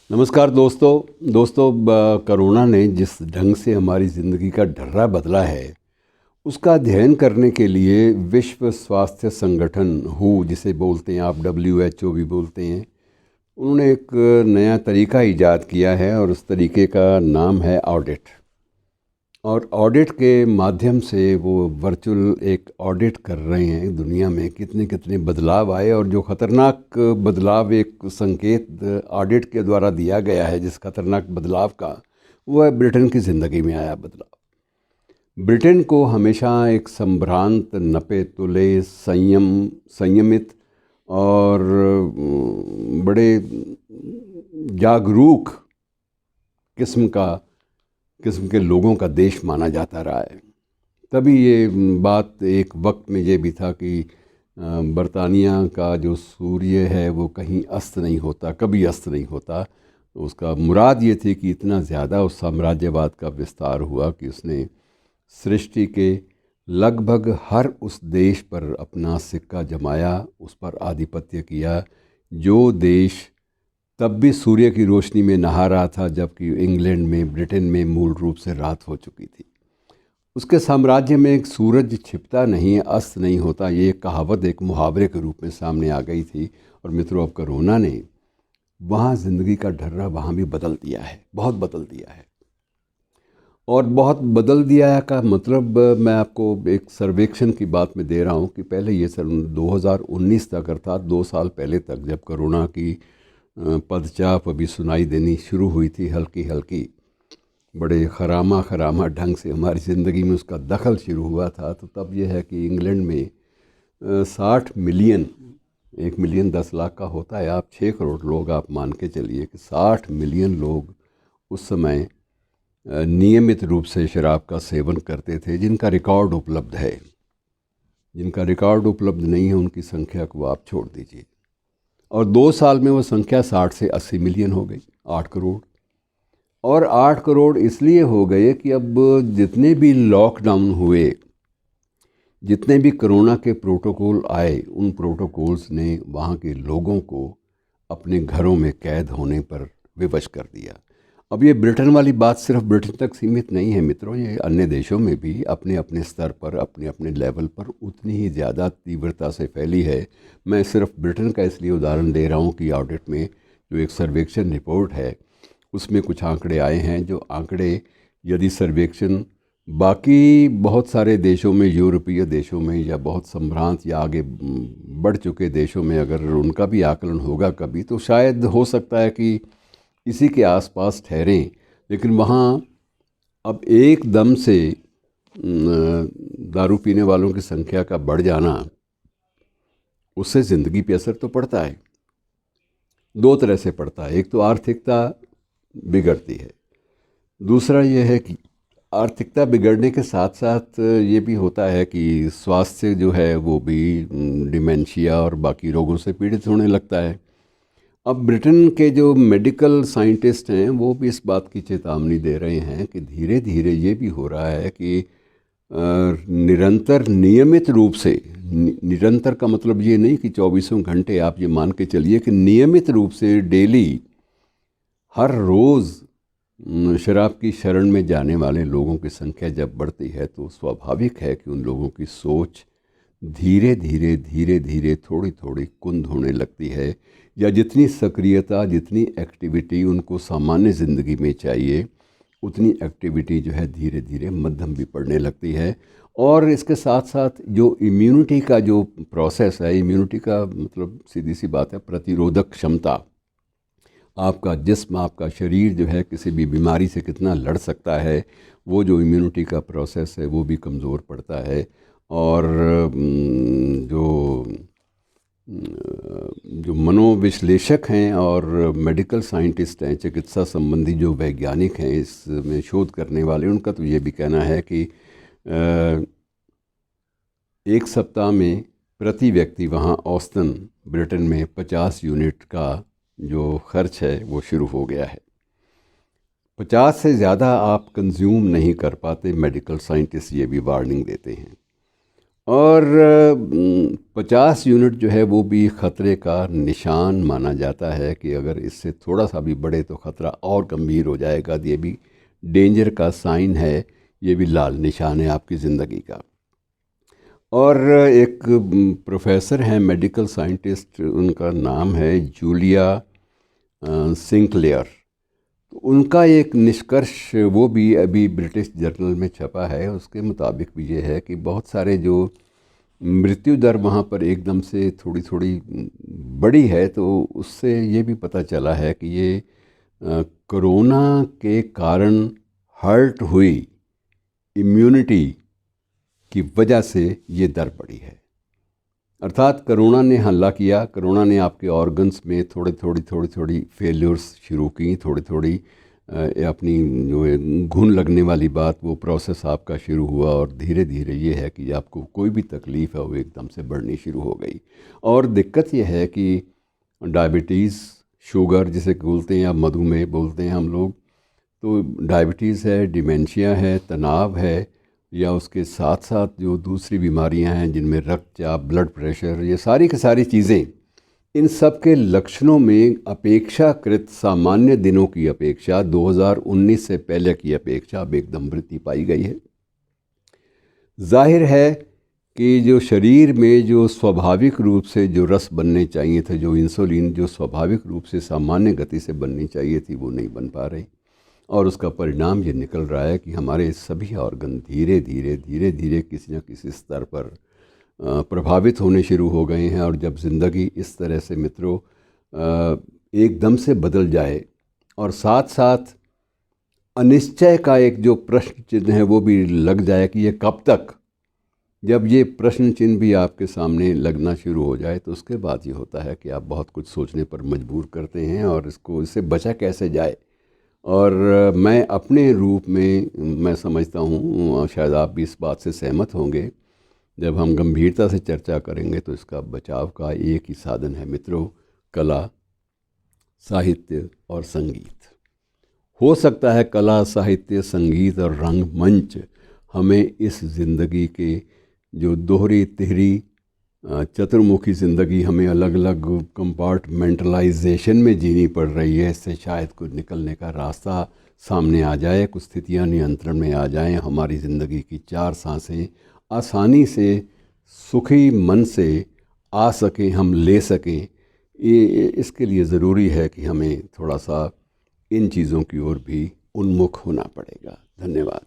नमस्कार दोस्तों कोरोना ने जिस ढंग से हमारी ज़िंदगी का ढर्रा बदला है उसका अध्ययन करने के लिए विश्व स्वास्थ्य संगठन हु जिसे बोलते हैं आप WHO भी बोलते हैं। उन्होंने एक नया तरीका इजाद किया है और उस तरीके का नाम है ऑडिट। और ऑडिट के माध्यम से वो वर्चुअल एक ऑडिट कर रहे हैं दुनिया में कितने कितने बदलाव आए, और जो ख़तरनाक बदलाव एक संकेत ऑडिट के द्वारा दिया गया है जिस खतरनाक बदलाव का, वो है ब्रिटेन की ज़िंदगी में आया बदलाव। ब्रिटेन को हमेशा एक संभ्रांत, नपे तुले, संयमित और बड़े जागरूक किस्म के लोगों का देश माना जाता रहा है। तभी ये बात एक वक्त में ये भी था कि बरतानिया का जो सूर्य है वो कहीं अस्त नहीं होता, कभी अस्त नहीं होता। तो उसका मुराद ये थी कि इतना ज़्यादा उस साम्राज्यवाद का विस्तार हुआ कि उसने सृष्टि के लगभग हर उस देश पर अपना सिक्का जमाया, उस पर आधिपत्य किया जो देश तब भी सूर्य की रोशनी में नहा रहा था, जबकि इंग्लैंड में, ब्रिटेन में मूल रूप से रात हो चुकी थी। उसके साम्राज्य में एक सूरज छिपता नहीं, अस्त नहीं होता, ये एक कहावत एक मुहावरे के रूप में सामने आ गई थी। और मित्रों, अब कोरोना ने वहाँ ज़िंदगी का ढर्रा वहाँ भी बदल दिया है, बहुत बदल दिया है। और बहुत बदल दिया है का मतलब मैं आपको एक सर्वेक्षण की बात में दे रहा हूँ कि पहले ये सन 2019 तक, अर्थात 2 साल पहले तक, जब कोरोना की पदचाप अभी सुनाई देनी शुरू हुई थी हल्की हल्की, बड़े खरामा ढंग से हमारी ज़िंदगी में उसका दखल शुरू हुआ था, तो तब यह है कि इंग्लैंड में 60 मिलियन, 1 मिलियन 10 लाख का होता है, आप 6 करोड़ लोग आप मान के चलिए कि 60 मिलियन लोग उस समय नियमित रूप से शराब का सेवन करते थे, जिनका रिकॉर्ड उपलब्ध है। जिनका रिकॉर्ड उपलब्ध नहीं है उनकी संख्या को आप छोड़ दीजिए। और 2 साल में वो संख्या 60 से 80 मिलियन हो गई, 8 करोड़। और 8 करोड़ इसलिए हो गए कि अब जितने भी लॉकडाउन हुए, जितने भी कोरोना के प्रोटोकॉल आए, उन प्रोटोकॉल्स ने वहाँ के लोगों को अपने घरों में कैद होने पर विवश कर दिया। अब ये ब्रिटेन वाली बात सिर्फ ब्रिटेन तक सीमित नहीं है मित्रों, ये अन्य देशों में भी अपने अपने स्तर पर, अपने अपने लेवल पर उतनी ही ज़्यादा तीव्रता से फैली है। मैं सिर्फ ब्रिटेन का इसलिए उदाहरण दे रहा हूँ कि ऑडिट में जो एक सर्वेक्षण रिपोर्ट है उसमें कुछ आंकड़े आए हैं, जो आंकड़े यदि सर्वेक्षण बाकी बहुत सारे देशों में, यूरोपीय देशों में या बहुत संभ्रांत या आगे बढ़ चुके देशों में अगर उनका भी आकलन होगा कभी, तो शायद हो सकता है कि इसी के आसपास ठहरें। लेकिन वहाँ अब एकदम से दारू पीने वालों की संख्या का बढ़ जाना, उससे ज़िंदगी पे असर तो पड़ता है, 2 तरह से पड़ता है। एक तो आर्थिकता बिगड़ती है, दूसरा ये है कि आर्थिकता बिगड़ने के साथ साथ ये भी होता है कि स्वास्थ्य जो है वो भी डिमेंशिया और बाकी रोगों से पीड़ित होने लगता है। अब ब्रिटेन के जो मेडिकल साइंटिस्ट हैं वो भी इस बात की चेतावनी दे रहे हैं कि धीरे धीरे ये भी हो रहा है कि निरंतर, नियमित रूप से, निरंतर का मतलब ये नहीं कि 24 घंटे, आप ये मान के चलिए कि नियमित रूप से डेली, हर रोज़ शराब की शरण में जाने वाले लोगों की संख्या जब बढ़ती है तो स्वाभाविक है कि उन लोगों की सोच धीरे धीरे थोड़ी थोड़ी कुंद होने लगती है, या जितनी सक्रियता, जितनी एक्टिविटी उनको सामान्य ज़िंदगी में चाहिए, उतनी एक्टिविटी जो है धीरे धीरे मध्यम भी पड़ने लगती है। और इसके साथ साथ जो इम्यूनिटी का जो प्रोसेस है, इम्यूनिटी का मतलब सीधी सी बात है प्रतिरोधक क्षमता, आपका जिस्म, आपका शरीर जो है किसी भी बीमारी से कितना लड़ सकता है, वो जो इम्यूनिटी का प्रोसेस है वो भी कमज़ोर पड़ता है। और जो मनोविश्लेषक हैं और मेडिकल साइंटिस्ट हैं, चिकित्सा संबंधी जो वैज्ञानिक हैं, इसमें शोध करने वाले, उनका तो ये भी कहना है कि एक सप्ताह में प्रति व्यक्ति वहाँ औसतन ब्रिटेन में 50 यूनिट का जो खर्च है वो शुरू हो गया है। 50 से ज़्यादा आप कंज्यूम नहीं कर पाते, मेडिकल साइंटिस्ट ये भी वार्निंग देते हैं। और 50 यूनिट जो है वो भी ख़तरे का निशान माना जाता है कि अगर इससे थोड़ा सा भी बढ़े तो ख़तरा और गंभीर हो जाएगा। ये भी डेंजर का साइन है, ये भी लाल निशान है आपकी ज़िंदगी का। और एक प्रोफेसर हैं, मेडिकल साइंटिस्ट, उनका नाम है जूलिया सिंक्लेयर। तो उनका एक निष्कर्ष वो भी अभी ब्रिटिश जर्नल में छपा है, उसके मुताबिक भी ये है कि बहुत सारे जो मृत्यु दर वहाँ पर एकदम से थोड़ी थोड़ी बढ़ी है, तो उससे ये भी पता चला है कि ये कोरोना के कारण हर्ट हुई इम्यूनिटी की वजह से ये दर बढ़ी है। अर्थात कोरोना ने हमला किया, कोरोना ने आपके ऑर्गन्स में थोड़ी थोड़ी फेल्योर्स शुरू की, थोड़ी थोड़ी अपनी जो है घुन लगने वाली बात, वो प्रोसेस आपका शुरू हुआ और धीरे धीरे ये है कि आपको कोई भी तकलीफ़ है वो एकदम से बढ़नी शुरू हो गई। और दिक्कत ये है कि डायबिटीज़, शुगर जिसे बोलते हैं या मधुमेह बोलते हैं हम लोग, तो डायबिटीज़ है, डिमेंशिया है, तनाव है, या उसके साथ साथ जो दूसरी बीमारियां हैं जिनमें रक्तचाप, ब्लड प्रेशर, ये सारी की सारी चीज़ें, इन सब के लक्षणों में अपेक्षाकृत सामान्य दिनों की अपेक्षा 2019 से पहले की अपेक्षा अब एकदम वृद्धि पाई गई है। जाहिर है कि जो शरीर में जो स्वाभाविक रूप से जो रस बनने चाहिए थे, जो इंसुलिन जो स्वाभाविक रूप से सामान्य गति से बननी चाहिए थी, वो नहीं बन पा रही। और उसका परिणाम ये निकल रहा है कि हमारे सभी ऑर्गन धीरे धीरे किसी न किसी स्तर पर प्रभावित होने शुरू हो गए हैं। और जब ज़िंदगी इस तरह से मित्रों एकदम से बदल जाए और साथ साथ अनिश्चय का एक जो प्रश्न चिन्ह है वो भी लग जाए कि ये कब तक, जब ये प्रश्न चिन्ह भी आपके सामने लगना शुरू हो जाए, तो उसके बाद ये होता है कि आप बहुत कुछ सोचने पर मजबूर करते हैं और इससे बचा कैसे जाए। और मैं अपने रूप में मैं समझता हूँ, शायद आप भी इस बात से सहमत होंगे, जब हम गंभीरता से चर्चा करेंगे तो इसका बचाव का एक ही साधन है मित्रों, कला, साहित्य और संगीत। हो सकता है कला, साहित्य, संगीत और रंगमंच हमें इस ज़िंदगी के जो दोहरी तिहरी चतुर्मुखी ज़िंदगी हमें अलग अलग कंपार्टमेंटलाइजेशन में जीनी पड़ रही है, इससे शायद कुछ निकलने का रास्ता सामने आ जाए, कुछ स्थितियां नियंत्रण में आ जाएं, हमारी ज़िंदगी की 4 सांसें आसानी से सुखी मन से आ सकें, हम ले सकें। ये इसके लिए ज़रूरी है कि हमें थोड़ा सा इन चीज़ों की ओर भी उन्मुख होना पड़ेगा। धन्यवाद।